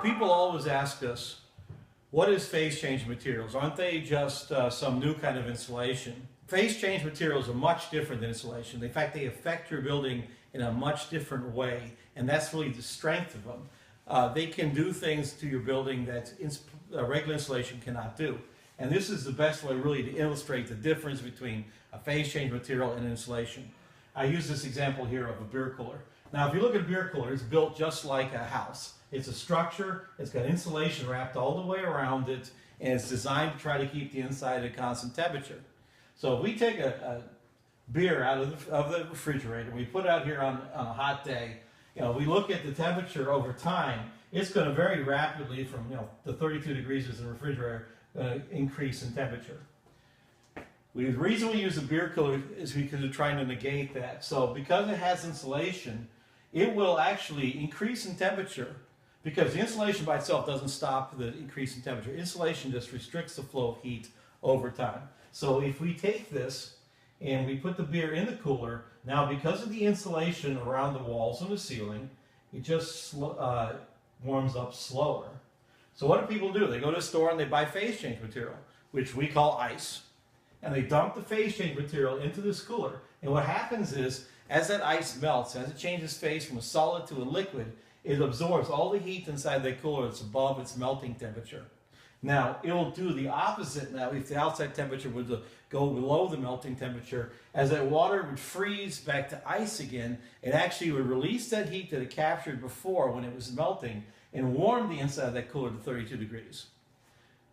People always ask us, what is phase change materials? Aren't they just some new kind of insulation? Phase change materials are much different than insulation. In fact, they affect your building in a much different way, and that's really the strength of them. They can do things to your building that regular insulation cannot do. And this is the best way really to illustrate the difference between a phase change material and insulation. I use this example here of a beer cooler. Now, if you look at a beer cooler, it's built just like a house. It's a structure, it's got insulation wrapped all the way around it, and it's designed to try to keep the inside at a constant temperature. So if we take a beer out of the refrigerator and we put it out here on a hot day, we look at the temperature over time, it's going to vary rapidly from the 32 degrees in the refrigerator, increase in temperature. The reason we use a beer cooler is because we're trying to negate that. So because it has insulation, it will actually increase in temperature, because the insulation by itself doesn't stop the increase in temperature. Insulation just restricts the flow of heat over time. So if we take this and we put the beer in the cooler, now because of the insulation around the walls and the ceiling, it just warms up slower. So what do people do? They go to a store and they buy phase change material, which we call ice, and they dump the phase change material into this cooler. And what happens is, as that ice melts, as it changes phase from a solid to a liquid, it absorbs all the heat inside the cooler that's above its melting temperature. Now, it will do the opposite now if the outside temperature would go below the melting temperature. As that water would freeze back to ice again, it actually would release that heat that it captured before when it was melting and warm the inside of that cooler to 32 degrees.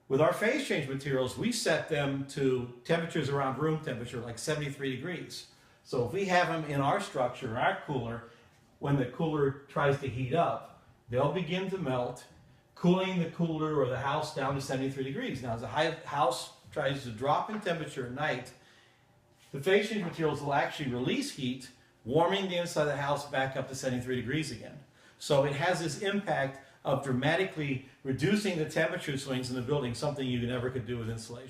With our phase change materials, we set them to temperatures around room temperature, like 73 degrees. So if we have them in our structure, our cooler, when the cooler tries to heat up, they'll begin to melt, cooling the cooler or the house down to 73 degrees. Now, as the house tries to drop in temperature at night, the phase change materials will actually release heat, warming the inside of the house back up to 73 degrees again. So it has this impact of dramatically reducing the temperature swings in the building, something you never could do with insulation.